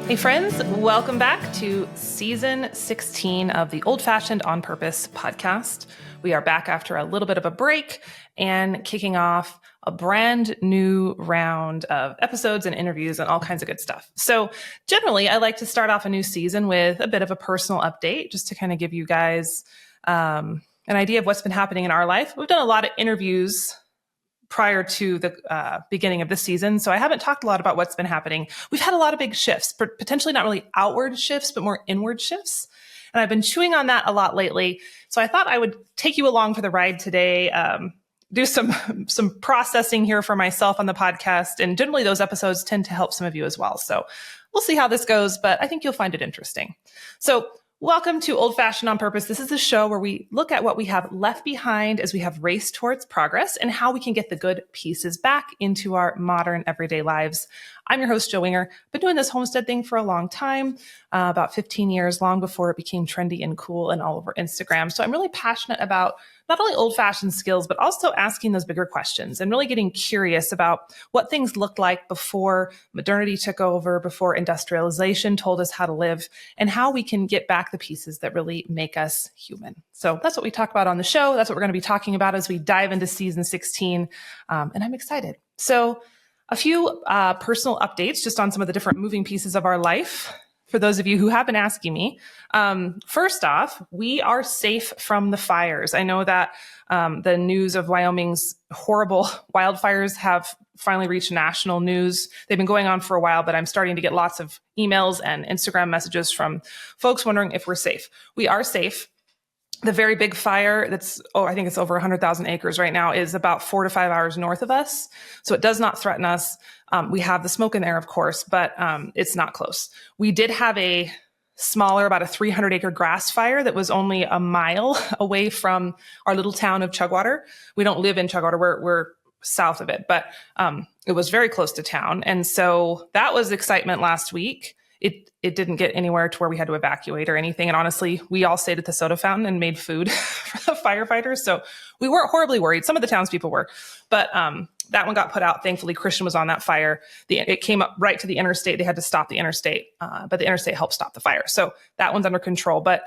Hey friends, welcome back to season 16 of the Old Fashioned on Purpose podcast. We are back after a little bit of a break and kicking off a brand new round of episodes and interviews and all kinds of good stuff. So generally, I like to start off a new season with a bit of a personal update just to kind of give you guys an idea of what's been happening in our life. We've done a lot of interviews prior to the beginning of this season. So I haven't talked a lot about what's been happening. We've had a lot of big shifts, but potentially not really outward shifts, but more inward shifts. And I've been chewing on that a lot lately. So I thought I would take you along for the ride today, do some processing here for myself on the podcast. And generally those episodes tend to help some of you as well. So we'll see how this goes, but I think you'll find it interesting. So welcome to Old Fashioned on Purpose. This is a show where we look at what we have left behind as we have raced towards progress and how we can get the good pieces back into our modern everyday lives. I'm your host, Jo Winger. Been doing this homestead thing for a long time, about 15 years, long before it became trendy and cool and all over Instagram. So I'm really passionate about not only old-fashioned skills, but also asking those bigger questions and really getting curious about what things looked like before modernity took over, before industrialization told us how to live, and how we can get back the pieces that really make us human. So that's what we talk about on the show. That's what we're going to be talking about as we dive into season 16. And I'm excited. So a few personal updates just on some of the different moving pieces of our life. For those of you who have been asking me, first off, we are safe from the fires. I know that the news of Wyoming's horrible wildfires have finally reached national news. They've been going on for a while, but I'm starting to get lots of emails and Instagram messages from folks wondering if we're safe. We are safe. The very big fire that's, I think it's over 100,000 acres right now, is about 4 to 5 hours north of us. So it does not threaten us. We have the smoke in there, of course, but it's not close. We did have a smaller, about a 300-acre grass fire that was only a mile away from our little town of Chugwater. We don't live in Chugwater. We're south of it, but it was very close to town. And so that was excitement last week. It didn't get anywhere to where we had to evacuate or anything. And honestly, we all stayed at the soda fountain and made food for the firefighters. So we weren't horribly worried. Some of the townspeople were, but that one got put out. Thankfully, Christian was on that fire. It came up right to the interstate. They had to stop the interstate, but the interstate helped stop the fire. So that one's under control, but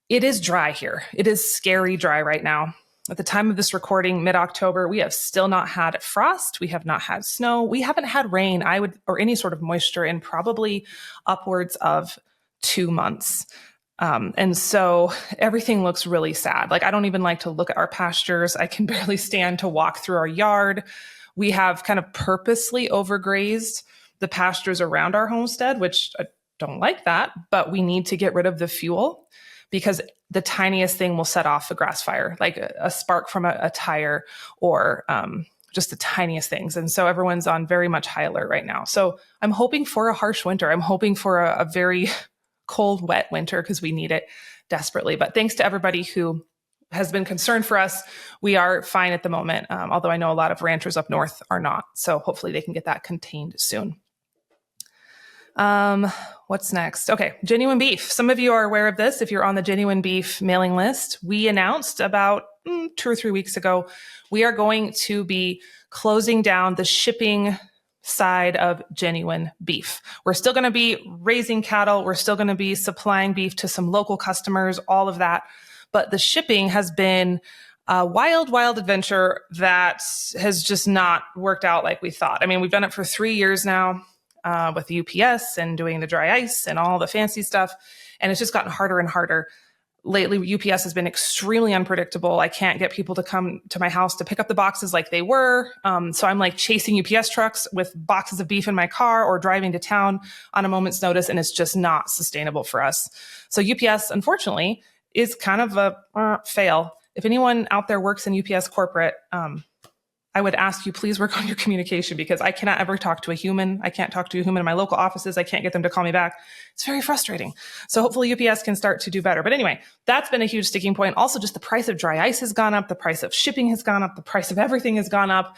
it is dry here. It is scary dry right now. At the time of this recording, mid-October, we have still not had frost. We have not had snow. We haven't had rain, or any sort of moisture in probably upwards of 2 months. And so everything looks really sad. Like, I don't even like to look at our pastures. I can barely stand to walk through our yard. We have kind of purposely overgrazed the pastures around our homestead, which I don't like that, but we need to get rid of the fuel because the tiniest thing will set off a grass fire, like a spark from a tire or just the tiniest things. And so everyone's on very much high alert right now. So I'm hoping for a harsh winter. I'm hoping for a very cold, wet winter because we need it desperately. But thanks to everybody who has been concerned for us. We are fine at the moment, although I know a lot of ranchers up north are not. So hopefully they can get that contained soon. What's next? Okay. Genuine beef. Some of you are aware of this. If you're on the Genuine Beef mailing list, we announced about 2 or 3 weeks ago, we are going to be closing down the shipping side of Genuine Beef. We're still going to be raising cattle. We're still going to be supplying beef to some local customers, all of that. But the shipping has been a wild, wild adventure that has just not worked out like we thought. I mean, we've done it for 3 years now. With the UPS and doing the dry ice and all the fancy stuff. And it's just gotten harder and harder. Lately, UPS has been extremely unpredictable. I can't get people to come to my house to pick up the boxes like they were. So I'm like chasing UPS trucks with boxes of beef in my car or driving to town on a moment's notice. And it's just not sustainable for us. So UPS, unfortunately, is kind of a fail. If anyone out there works in UPS corporate, I would ask you, please work on your communication because I cannot ever talk to a human. I can't talk to a human in my local offices. I can't get them to call me back. It's very frustrating. So hopefully UPS can start to do better. But anyway, that's been a huge sticking point. Also, just the price of dry ice has gone up. The price of shipping has gone up. The price of everything has gone up,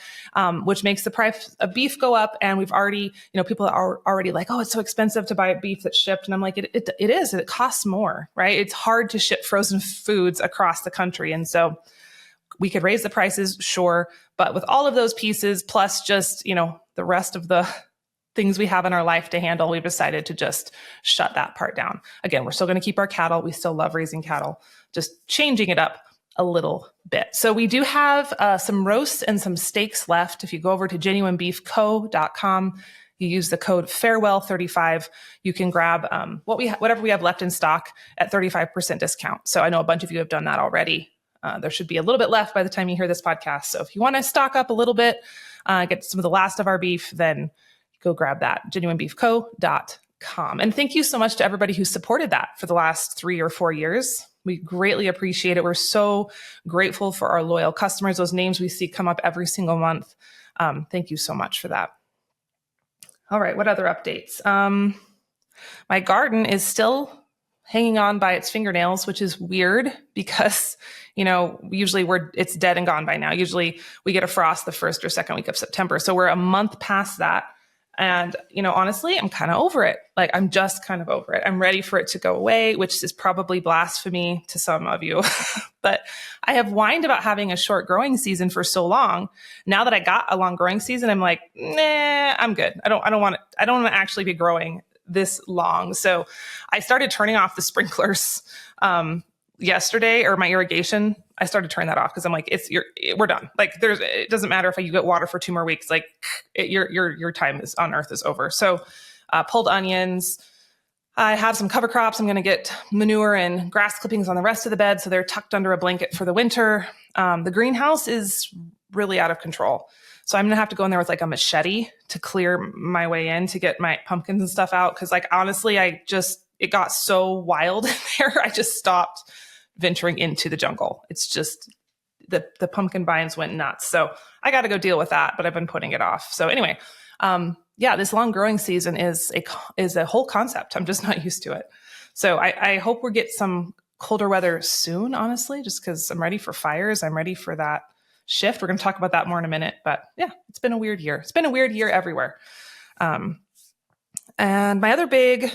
which makes the price of beef go up. And we've already, people are already like, oh, it's so expensive to buy beef that's shipped. And I'm like, it is. It costs more, right? It's hard to ship frozen foods across the country. And so we could raise the prices, sure. But with all of those pieces, plus just, the rest of the things we have in our life to handle, we've decided to just shut that part down. Again, we're still going to keep our cattle. We still love raising cattle, just changing it up a little bit. So we do have some roasts and some steaks left. If you go over to genuinebeefco.com, you use the code farewell35, you can grab whatever we have left in stock at 35% discount. So I know a bunch of you have done that already. There should be a little bit left by the time you hear this podcast. So if you want to stock up a little bit, get some of the last of our beef, then go grab that, genuinebeefco.com. And thank you so much to everybody who supported that for the last 3 or 4 years. We greatly appreciate it. We're so grateful for our loyal customers. Those names we see come up every single month. Thank you so much for that. All right, what other updates? My garden is still hanging on by its fingernails, which is weird because, usually it's dead and gone by now. Usually we get a frost the first or second week of September. So we're a month past that. And, honestly, I'm kind of over it. Like, I'm just kind of over it. I'm ready for it to go away, which is probably blasphemy to some of you. But I have whined about having a short growing season for so long. Now that I got a long growing season, I'm like, nah, I'm good. I don't want to actually be growing this long. So I started turning off the sprinklers yesterday, or my irrigation. I started turning that off because I'm like, we're done. Like, it doesn't matter if you get water for 2 more weeks. Like, your time is on earth is over. So, pulled onions. I have some cover crops. I'm going to get manure and grass clippings on the rest of the bed, so they're tucked under a blanket for the winter. The greenhouse is really out of control, so I'm going to have to go in there with like a machete to clear my way in to get my pumpkins and stuff out. Because, like, honestly, it got so wild in there. I just stopped venturing into the jungle. It's just the pumpkin vines went nuts. So I got to go deal with that, but I've been putting it off. So anyway, this long growing season is a whole concept. I'm just not used to it. So I hope we get some colder weather soon, honestly, just because I'm ready for fires. I'm ready for that shift. We're going to talk about that more in a minute, but yeah, it's been a weird year. It's been a weird year everywhere. And my other big,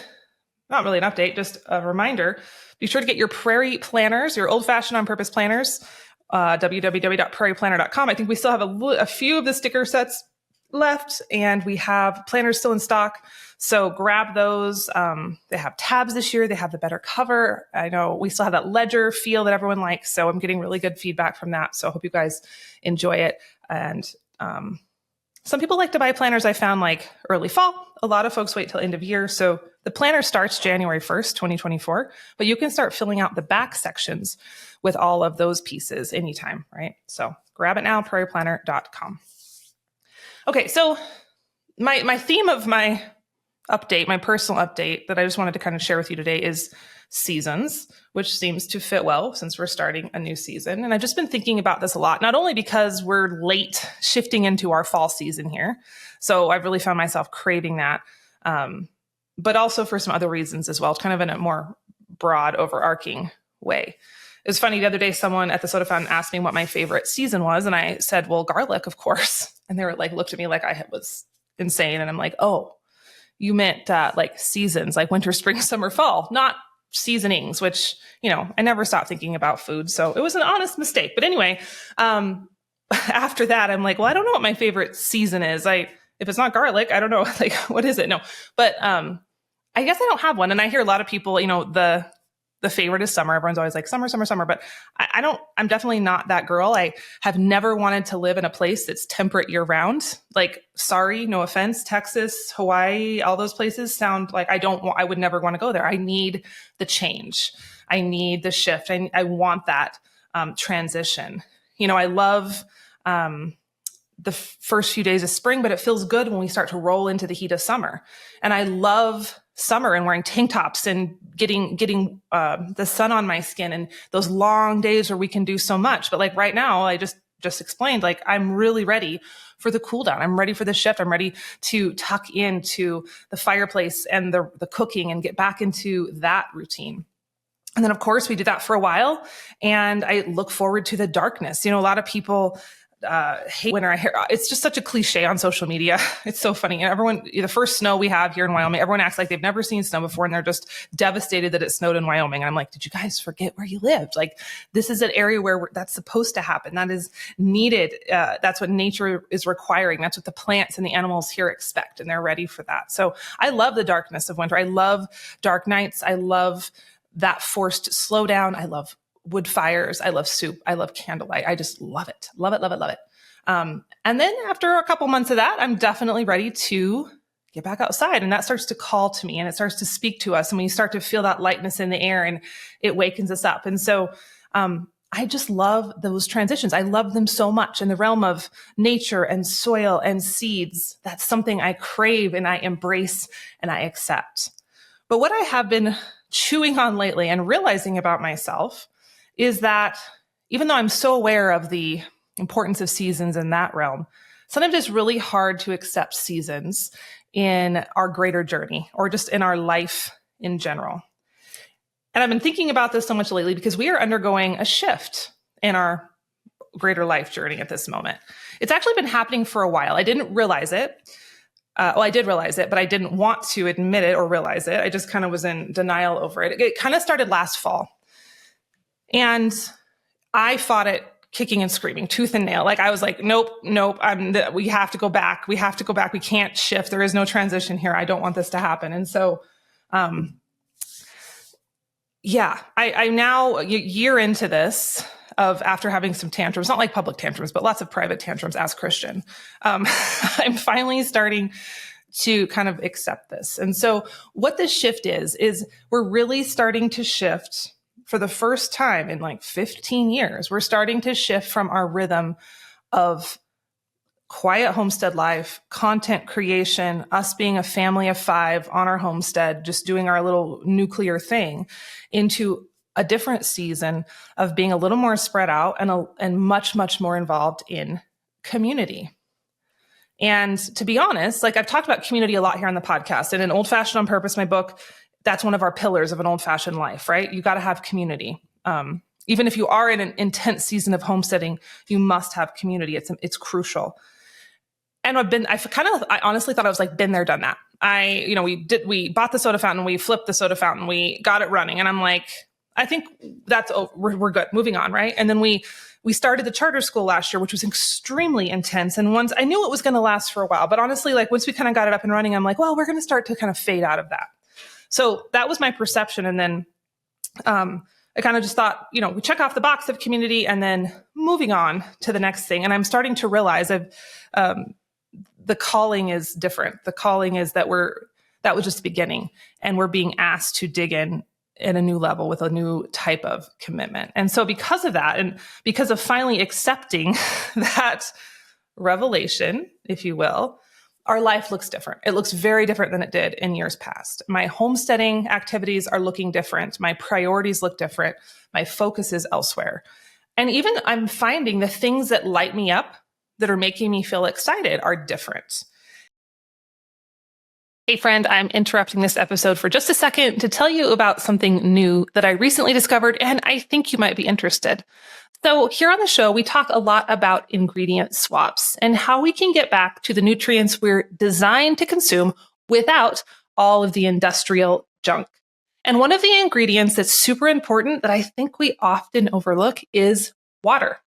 not really an update, just a reminder, be sure to get your prairie planners, your old-fashioned on-purpose planners, www.prairieplanner.com. I think we still have a few of the sticker sets left, and we have planners still in stock. So grab those. They have tabs this year. They have the better cover. I know we still have that ledger feel that everyone likes. So I'm getting really good feedback from that. So I hope you guys enjoy it. And some people like to buy planners, I found, like early fall. A lot of folks wait till end of year. So the planner starts January 1st, 2024, but you can start filling out the back sections with all of those pieces anytime, right? So grab it now, prairieplanner.com. Okay, so my theme of my update, my personal update that I just wanted to kind of share with you today is seasons, which seems to fit well since we're starting a new season. And I've just been thinking about this a lot, not only because we're late shifting into our fall season here. So I've really found myself craving that, but also for some other reasons as well, kind of in a more broad, overarching way. It was funny, the other day, someone at the soda fountain asked me what my favorite season was. And I said, well, garlic, of course. And they were like, looked at me like I was insane. And I'm like, oh, you meant like seasons, like winter, spring, summer, fall, not seasonings, which, I never stopped thinking about food. So it was an honest mistake. But anyway, after that, I'm like, well, I don't know what my favorite season is. If it's not garlic, I don't know, like, what is it? No, but I guess I don't have one. And I hear a lot of people, the favorite is summer. Everyone's always like summer, summer, summer, but I'm definitely not that girl. I have never wanted to live in a place that's temperate year round. Like, sorry, no offense, Texas, Hawaii, all those places sound like I would never want to go there. I need the change. I need the shift. I want that transition. I love the first few days of spring, but it feels good when we start to roll into the heat of summer. And I love summer and wearing tank tops and getting the sun on my skin and those long days where we can do so much. But like right now, I just explained, like, I'm really ready for the cool down. I'm ready for the shift. I'm ready to tuck into the fireplace and the cooking and get back into that routine. And then, of course, we did that for a while. And I look forward to the darkness. A lot of people hate winter. It's just such a cliche on social media. It's so funny. And the first snow we have here in Wyoming, everyone acts like they've never seen snow before, and they're just devastated that it snowed in Wyoming. And I'm like, did you guys forget where you lived? Like, this is an area where that's supposed to happen. That is needed. That's what nature is requiring. That's what the plants and the animals here expect, and they're ready for that. So I love the darkness of winter. I love dark nights. I love that forced slowdown. I love wood fires. I love soup. I love candlelight. I just love it. Love it, love it, love it. And then after a couple months of that, I'm definitely ready to get back outside. And that starts to call to me, and it starts to speak to us. And we start to feel that lightness in the air, and it wakens us up. And so I just love those transitions. I love them so much in the realm of nature and soil and seeds. That's something I crave and I embrace and I accept. But what I have been chewing on lately and realizing about myself is that even though I'm so aware of the importance of seasons in that realm, sometimes it's really hard to accept seasons in our greater journey or just in our life in general. And I've been thinking about this so much lately because we are undergoing a shift in our greater life journey at this moment. It's actually been happening for a while. I didn't realize it. I did realize it, but I didn't want to admit it or realize it. I just kind of was in denial over it. It kind of started last fall. And I fought it kicking and screaming, tooth and nail. Like, I was like, nope, we have to go back. We have to go back. We can't shift. There is no transition here. I don't want this to happen. And so, I'm now a year into this after having some tantrums, not like public tantrums, but lots of private tantrums as Christian. I'm finally starting to kind of accept this. And so what this shift is we're really starting to shift for the first time in like 15 years. We're starting to shift from our rhythm of quiet homestead life, content creation, us being a family of 5 on our homestead, just doing our little nuclear thing, into a different season of being a little more spread out and much, much more involved in community. And to be honest, like, I've talked about community a lot here on the podcast, and in Old Fashioned on Purpose, my book, that's one of our pillars of an old-fashioned life, right? You got to have community. Even if you are in an intense season of homesteading, you must have community. It's crucial. And I honestly thought I was like, been there, done that. We bought the soda fountain, we flipped the soda fountain, we got it running. And I'm like, I think we're good, moving on, right? And then we started the charter school last year, which was extremely intense. And once I knew it was going to last for a while, but honestly, like, once we kind of got it up and running, I'm like, well, we're going to start to kind of fade out of that. So that was my perception. And then I kind of just thought, we check off the box of community and then moving on to the next thing. And I'm starting to realize the calling is different. The calling is that that was just the beginning, and we're being asked to dig in a new level with a new type of commitment. And so because of that, and because of finally accepting that revelation, if you will, our life looks different. It looks very different than it did in years past. My homesteading activities are looking different. My priorities look different. My focus is elsewhere. And even I'm finding the things that light me up, that are making me feel excited, are different. Hey friend, I'm interrupting this episode for just a second to tell you about something new that I recently discovered, and I think you might be interested. So here on the show, we talk a lot about ingredient swaps and how we can get back to the nutrients we're designed to consume without all of the industrial junk. And one of the ingredients that's super important that I think we often overlook is water.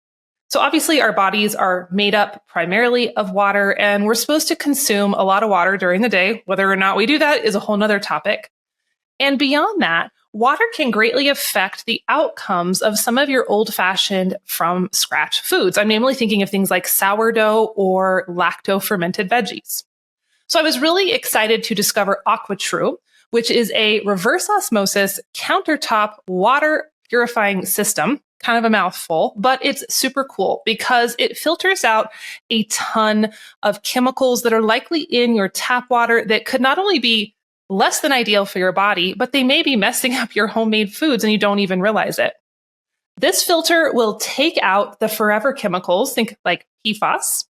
So obviously our bodies are made up primarily of water, and we're supposed to consume a lot of water during the day. Whether or not we do that is a whole nother topic. And beyond that, water can greatly affect the outcomes of some of your old-fashioned from scratch foods. I'm namely thinking of things like sourdough or lacto-fermented veggies. So I was really excited to discover Aquatru, which is a reverse osmosis countertop water purifying system. Kind of a mouthful, but it's super cool because it filters out a ton of chemicals that are likely in your tap water that could not only be less than ideal for your body, but they may be messing up your homemade foods and you don't even realize it. This filter will take out the forever chemicals, think like PFAS,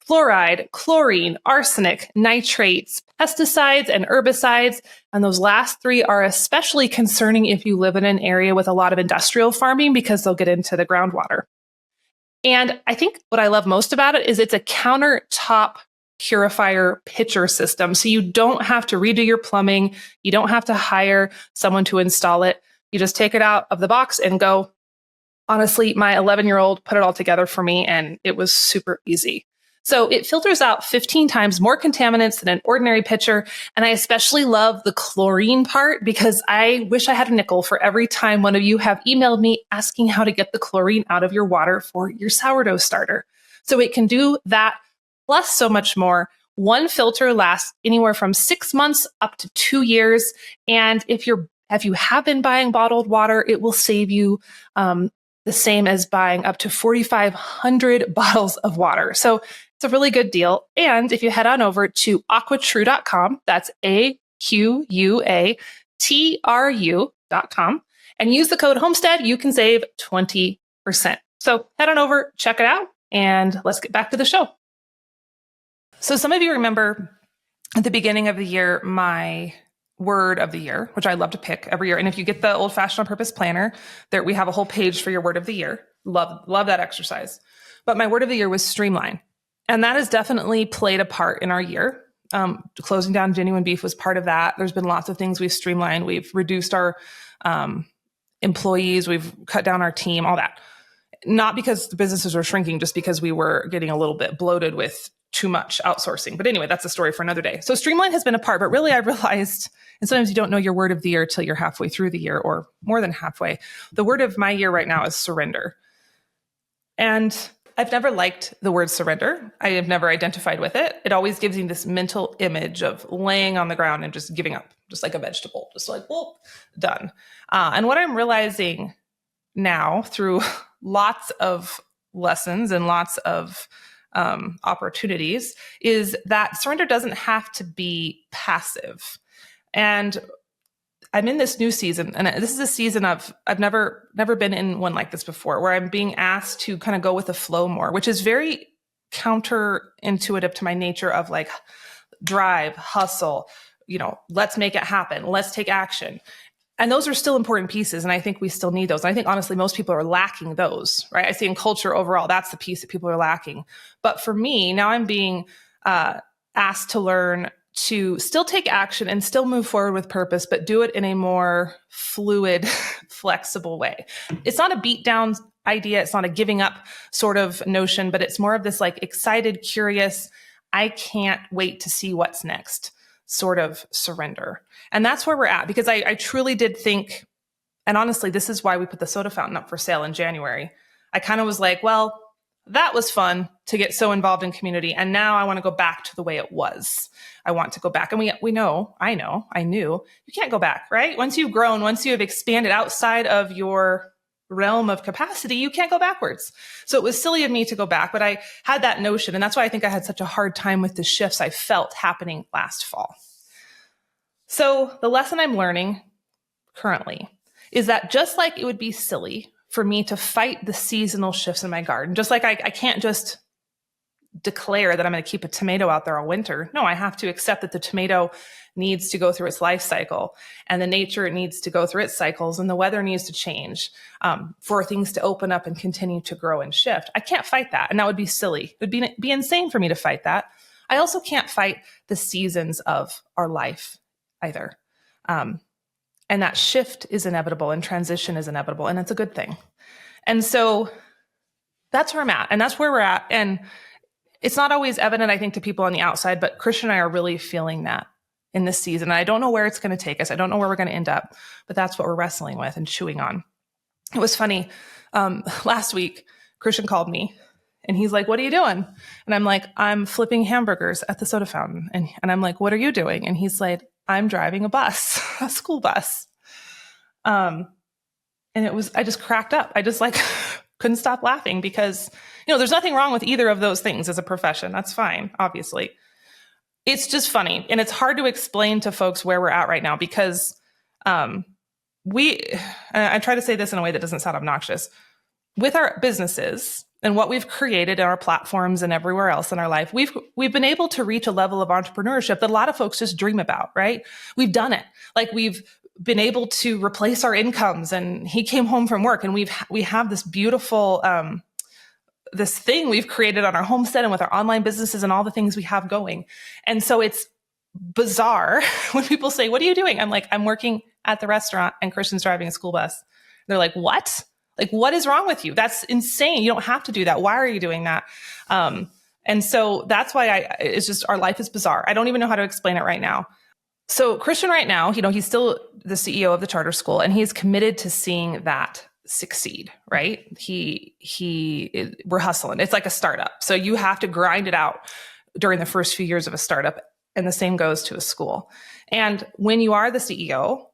fluoride, chlorine, arsenic, nitrates, pesticides, and herbicides. And those last 3 are especially concerning if you live in an area with a lot of industrial farming because they'll get into the groundwater. And I think what I love most about it is it's a countertop purifier pitcher system. So you don't have to redo your plumbing. You don't have to hire someone to install it. You just take it out of the box and go. Honestly, my 11-year-old put it all together for me, and it was super easy. So it filters out 15 times more contaminants than an ordinary pitcher. And I especially love the chlorine part because I wish I had a nickel for every time one of you have emailed me asking how to get the chlorine out of your water for your sourdough starter. So it can do that plus so much more. One filter lasts anywhere from 6 months up to 2 years. And if you have been buying bottled water, it will save you the same as buying up to 4,500 bottles of water. So it's a really good deal. And if you head on over to aquatru.com, that's AQUATRU.com, and use the code HOMESTEAD, you can save 20%. So head on over, check it out, and let's get back to the show. So some of you remember at the beginning of the year, my word of the year, which I love to pick every year. And if you get the Old Fashioned on Purpose planner, there we have a whole page for your word of the year. Love that exercise. But my word of the year was streamline. And that has definitely played a part in our year. Closing down Genuine Beef was part of that. There's been lots of things we've streamlined. We've reduced our employees. We've cut down our team, all that. Not because the businesses were shrinking, just because we were getting a little bit bloated with too much outsourcing. But anyway, that's a story for another day. So streamline has been a part, but really I realized, and sometimes you don't know your word of the year till you're halfway through the year or more than halfway. The word of my year right now is surrender. And I've never liked the word surrender. I have never identified with it. It always gives me this mental image of laying on the ground and just giving up, just like a vegetable, just like, well, done. And what I'm realizing now through lots of lessons and lots of opportunities is that surrender doesn't have to be passive. And I'm in this new season, and this is a season I've never been in one like this before, where I'm being asked to kind of go with the flow more, which is very counterintuitive to my nature of like drive, hustle, let's make it happen. Let's take action. And those are still important pieces. And I think we still need those. And I think honestly, most people are lacking those, right? I see in culture overall, that's the piece that people are lacking. But for me, now I'm being asked to learn to still take action and still move forward with purpose, but do it in a more fluid, flexible way. It's not a beat down idea. It's not a giving up sort of notion, but it's more of this like excited, curious, I can't wait to see what's next sort of surrender. And that's where we're at, because I truly did think, and honestly, this is why we put the soda fountain up for sale in January. I kind of was like, well, that was fun to get so involved in community. And now I want to go back to the way it was. I want to go back. And I knew you can't go back, right? Once you've grown, once you have expanded outside of your realm of capacity, you can't go backwards. So it was silly of me to go back, but I had that notion. And that's why I think I had such a hard time with the shifts I felt happening last fall. So the lesson I'm learning currently is that just like it would be silly for me to fight the seasonal shifts in my garden, just like I can't just declare that I'm going to keep a tomato out there all winter. No, I have to accept that the tomato needs to go through its life cycle, and the nature needs to go through its cycles, and the weather needs to change for things to open up and continue to grow and shift. I can't fight that. And that would be silly. It would be insane for me to fight that. I also can't fight the seasons of our life either. And that shift is inevitable and transition is inevitable, and it's a good thing. And so that's where I'm at, and that's where we're at. And it's not always evident, I think, to people on the outside, but Christian and I are really feeling that in this season. And I don't know where it's going to take us. I don't know where we're going to end up, but that's what we're wrestling with and chewing on. It was funny. Last week, Christian called me and he's like, what are you doing? And I'm like, I'm flipping hamburgers at the soda fountain. And I'm like, what are you doing? And he's like, I'm driving a bus, a school bus. And I just cracked up. I just couldn't stop laughing because, there's nothing wrong with either of those things as a profession. That's fine, obviously. It's just funny. And it's hard to explain to folks where we're at right now because I try to say this in a way that doesn't sound obnoxious. With our businesses and what we've created in our platforms and everywhere else in our life, we've been able to reach a level of entrepreneurship that a lot of folks just dream about, right? We've done it. We've been able to replace our incomes, and he came home from work and we have this beautiful this thing we've created on our homestead and with our online businesses and all the things we have going. And so it's bizarre when people say, what are you doing? I'm like, I'm working at the restaurant and Christian's driving a school bus. They're like, what? Like, what is wrong with you? That's insane. You don't have to do that. Why are you doing that? And so that's why it's just, our life is bizarre. I don't even know how to explain it right now. So Christian right now, he's still the CEO of the charter school, and he's committed to seeing that succeed, right? We're hustling. It's like a startup. So you have to grind it out during the first few years of a startup. And the same goes to a school. And when you are the CEO,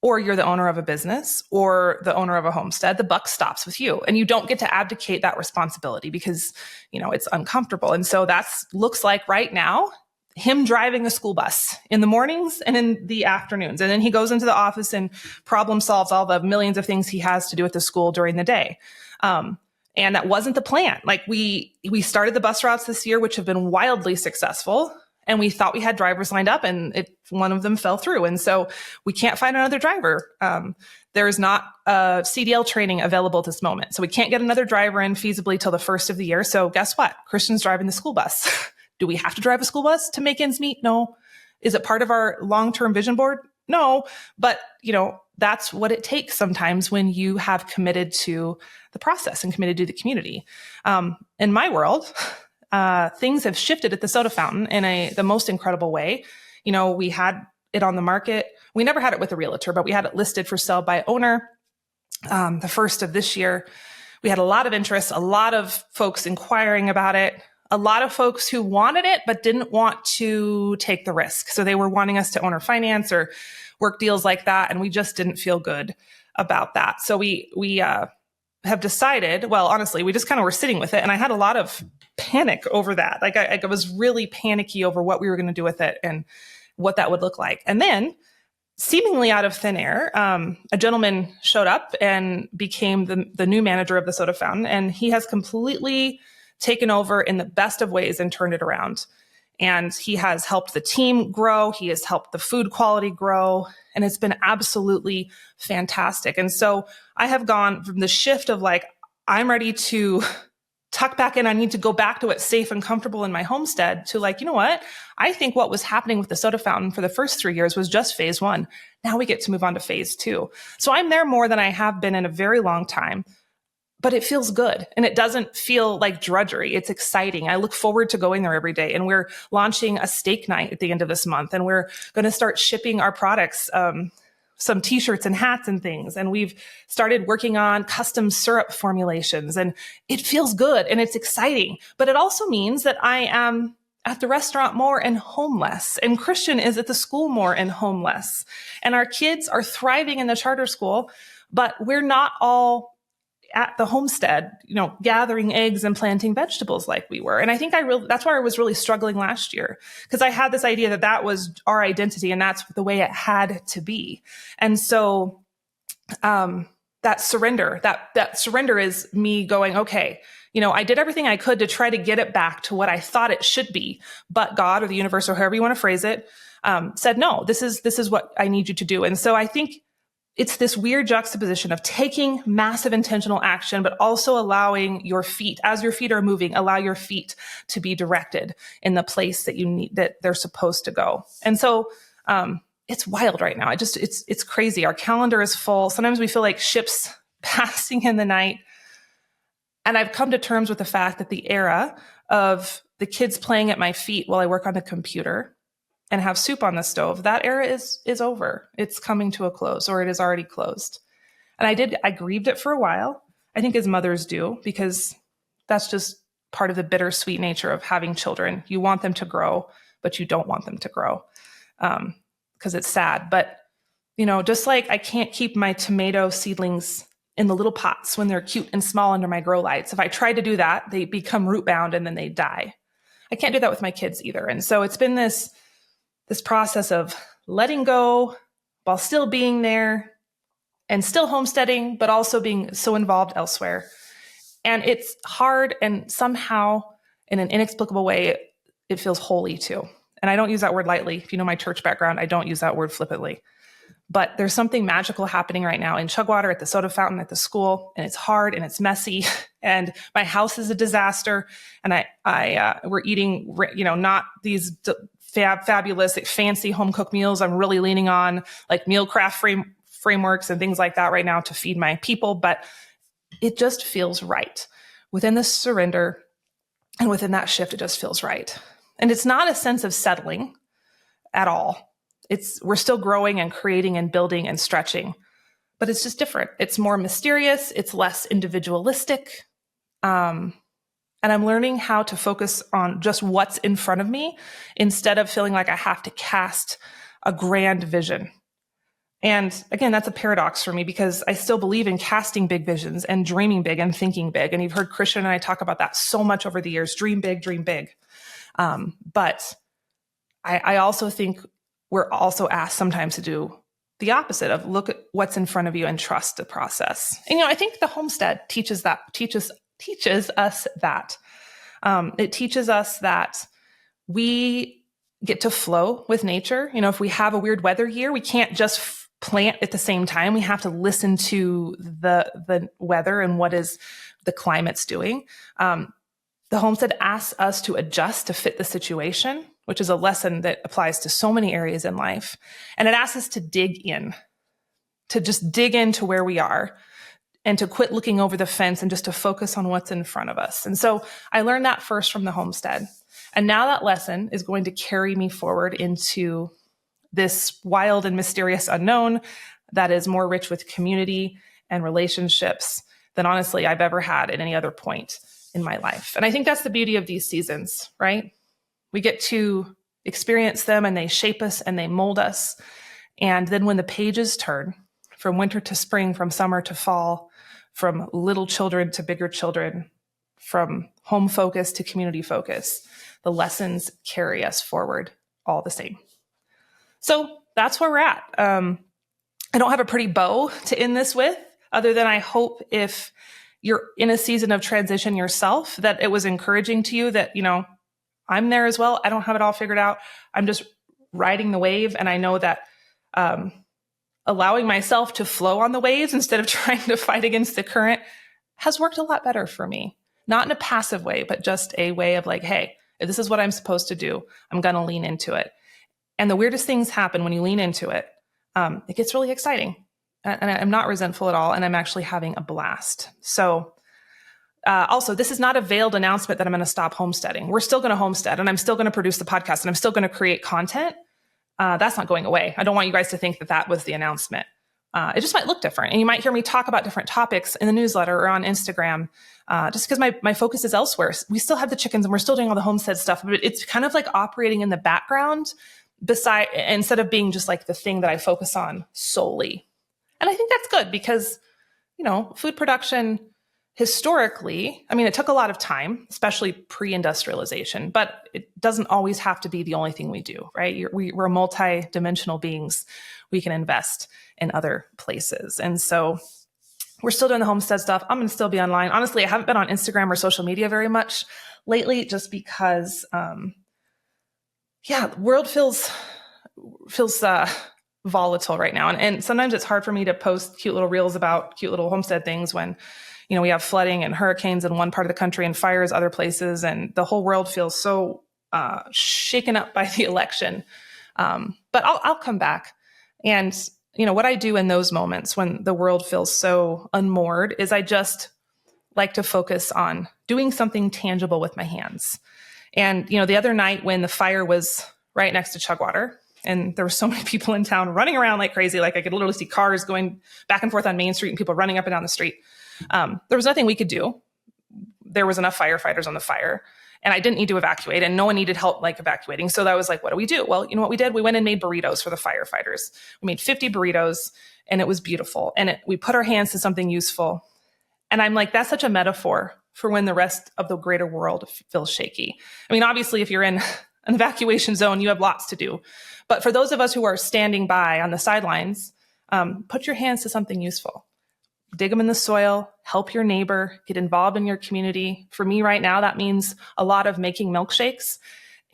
or you're the owner of a business or the owner of a homestead, the buck stops with you, and you don't get to abdicate that responsibility because, it's uncomfortable. And so looks like right now, him driving a school bus in the mornings and in the afternoons. And then he goes into the office and problem solves all the millions of things he has to do at the school during the day. And that wasn't the plan. Like we started the bus routes this year, which have been wildly successful. And we thought we had drivers lined up, and one of them fell through. And so we can't find another driver. There is not a CDL training available at this moment. So we can't get another driver in feasibly till the first of the year. So guess what? Christian's driving the school bus. Do we have to drive a school bus to make ends meet? No. Is it part of our long-term vision board? No. But, that's what it takes sometimes when you have committed to the process and committed to the community. In my world, things have shifted at the soda fountain in the most incredible way. We had it on the market. We never had it with a realtor, but we had it listed for sale by owner. The first of this year, we had a lot of interest, a lot of folks inquiring about it, a lot of folks who wanted it, but didn't want to take the risk. So they were wanting us to owner finance or work deals like that. And we just didn't feel good about that. So we have decided, well, honestly, we just kind of were sitting with it. And I had a lot of panic over that. Like I was really panicky over what we were going to do with it and what that would look like. And then seemingly out of thin air, a gentleman showed up and became the new manager of the soda fountain. And he has completely taken over in the best of ways and turned it around. And he has helped the team grow. He has helped the food quality grow. And it's been absolutely fantastic. And so I have gone from the shift of like, I'm ready to tuck back in. I need to go back to what's safe and comfortable in my homestead to like, you know what? I think what was happening with the soda fountain for the first 3 years was just phase one. Now we get to move on to phase two. So I'm there more than I have been in a very long time. But it feels good and it doesn't feel like drudgery. It's exciting. I look forward to going there every day. And we're launching a steak night at the end of this month. And we're going to start shipping our products, some t-shirts and hats and things. And we've started working on custom syrup formulations. And it feels good and it's exciting. But it also means that I am at the restaurant more and home less. And Christian is at the school more and home less. And our kids are thriving in the charter school, but we're not all at the homestead, gathering eggs and planting vegetables like we were. And I think that's why I was really struggling last year, because I had this idea that was our identity and that's the way it had to be. And so, that surrender is me going, okay, I did everything I could to try to get it back to what I thought it should be, but God or the universe or however you want to phrase it, said, no, this is what I need you to do. And so I think it's this weird juxtaposition of taking massive intentional action, but also allowing your feet, as your feet are moving, allow your feet to be directed in the place that you need, that they're supposed to go. And so, it's wild right now. It's crazy. Our calendar is full. Sometimes we feel like ships passing in the night. And I've come to terms with the fact that the era of the kids playing at my feet while I work on the computer and have soup on the stove, that era is over. It's coming to a close, or it is already closed. And I grieved it for a while. I think as mothers do, because that's just part of the bittersweet nature of having children. You want them to grow, but you don't want them to grow, because it's sad. But, just like I can't keep my tomato seedlings in the little pots when they're cute and small under my grow lights. If I try to do that, they become root bound and then they die. I can't do that with my kids either. And so it's been this process of letting go while still being there and still homesteading, but also being so involved elsewhere. And it's hard, and somehow in an inexplicable way, it feels holy too. And I don't use that word lightly. If you know my church background, I don't use that word flippantly. But there's something magical happening right now in Chugwater, at the soda fountain, at the school, and it's hard and it's messy, and my house is a disaster. And we're eating, not these fabulous, fancy home cooked meals. I'm really leaning on like meal craft frameworks and things like that right now to feed my people. But it just feels right within the surrender, and within that shift, it just feels right. And it's not a sense of settling at all. We're still growing and creating and building and stretching, but it's just different. It's more mysterious. It's less individualistic. And I'm learning how to focus on just what's in front of me instead of feeling like I have to cast a grand vision. And again, that's a paradox for me because I still believe in casting big visions and dreaming big and thinking big. And you've heard Christian and I talk about that so much over the years. Dream big, dream big. But I also think we're also asked sometimes to do the opposite of look at what's in front of you and trust the process. And, I think the homestead teaches us that. It teaches us that we get to flow with nature. If we have a weird weather year, we can't just plant at the same time. We have to listen to the weather and what is the climate's doing. The homestead asks us to adjust to fit the situation, which is a lesson that applies to so many areas in life. And it asks us to dig in, to just dig into where we are and to quit looking over the fence and just to focus on what's in front of us. And so I learned that first from the homestead. And now that lesson is going to carry me forward into this wild and mysterious unknown that is more rich with community and relationships than honestly I've ever had at any other point in my life. And I think that's the beauty of these seasons, right? We get to experience them and they shape us and they mold us. And then when the pages turn from winter to spring, from summer to fall, from little children to bigger children, from home focus to community focus, the lessons carry us forward all the same. So that's where we're at. I don't have a pretty bow to end this with, other than I hope if you're in a season of transition yourself, that it was encouraging to you that, I'm there as well. I don't have it all figured out. I'm just riding the wave. And I know that allowing myself to flow on the waves instead of trying to fight against the current has worked a lot better for me. Not in a passive way, but just a way of like, hey, if this is what I'm supposed to do, I'm going to lean into it. And the weirdest things happen when you lean into it. It gets really exciting. And I'm not resentful at all. And I'm actually having a blast. So also, this is not a veiled announcement that I'm going to stop homesteading. We're still going to homestead, and I'm still going to produce the podcast, and I'm still going to create content. That's not going away. I don't want you guys to think that that was the announcement. It just might look different. And you might hear me talk about different topics in the newsletter or on Instagram, just because my focus is elsewhere. We still have the chickens and we're still doing all the homestead stuff, but it's kind of like operating in the background instead of being just like the thing that I focus on solely. And I think that's good because, food production historically, it took a lot of time, especially pre-industrialization, but it doesn't always have to be the only thing we do, right? We're multi-dimensional beings. We can invest in other places. And so we're still doing the homestead stuff. I'm going to still be online. Honestly, I haven't been on Instagram or social media very much lately just because, the world feels volatile right now. And sometimes it's hard for me to post cute little reels about cute little homestead things when we have flooding and hurricanes in one part of the country and fires other places. And the whole world feels so shaken up by the election. But I'll come back. And, what I do in those moments when the world feels so unmoored is I just like to focus on doing something tangible with my hands. And, the other night when the fire was right next to Chugwater, and there were so many people in town running around like crazy, like I could literally see cars going back and forth on Main Street and people running up and down the street. There was nothing we could do. There was enough firefighters on the fire and I didn't need to evacuate and no one needed help like evacuating. So that was like, what do we do? Well, you know what we did? We went and made burritos for the firefighters. We made 50 burritos and it was beautiful. And we put our hands to something useful. And I'm like, that's such a metaphor for when the rest of the greater world feels shaky. Obviously, if you're in an evacuation zone, you have lots to do. But for those of us who are standing by on the sidelines, put your hands to something useful. Dig them in the soil, help your neighbor, get involved in your community. For me right now, that means a lot of making milkshakes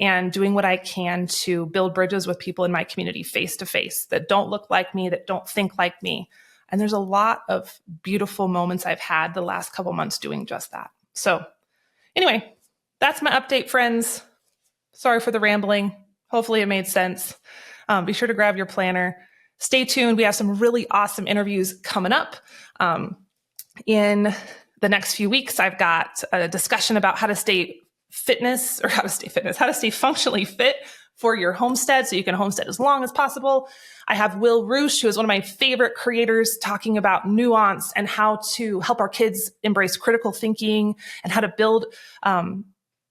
and doing what I can to build bridges with people in my community face to face that don't look like me, that don't think like me. And there's a lot of beautiful moments I've had the last couple months doing just that. So anyway, that's my update, friends. Sorry for the rambling. Hopefully it made sense. Be sure to grab your planner. Stay tuned. We have some really awesome interviews coming up. In the next few weeks, I've got a discussion about how to stay functionally fit for your homestead so you can homestead as long as possible. I have Will Roosh, who is one of my favorite creators, talking about nuance and how to help our kids embrace critical thinking and how to build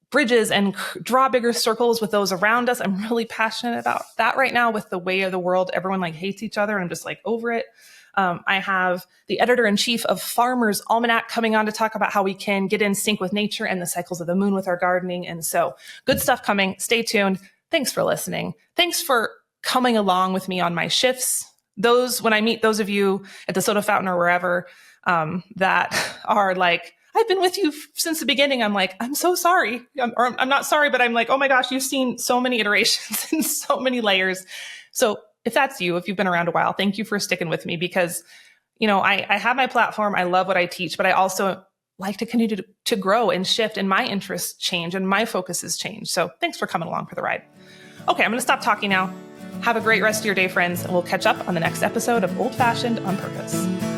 bridges and draw bigger circles with those around us. I'm really passionate about that right now with the way of the world. Everyone hates each other and I'm just over it. I have the editor-in-chief of Farmer's Almanac coming on to talk about how we can get in sync with nature and the cycles of the moon with our gardening. And so good stuff coming. Stay tuned. Thanks for listening. Thanks for coming along with me on my shifts. When I meet those of you at the soda fountain or wherever that are I've been with you since the beginning. I'm I'm so sorry. I'm not sorry, but I'm oh my gosh, you've seen so many iterations and so many layers. So if that's you, if you've been around a while, thank you for sticking with me because, I have my platform. I love what I teach, but I also like to continue to grow and shift and my interests change and my focuses change. So thanks for coming along for the ride. Okay, I'm going to stop talking now. Have a great rest of your day, friends, and we'll catch up on the next episode of Old Fashioned on Purpose.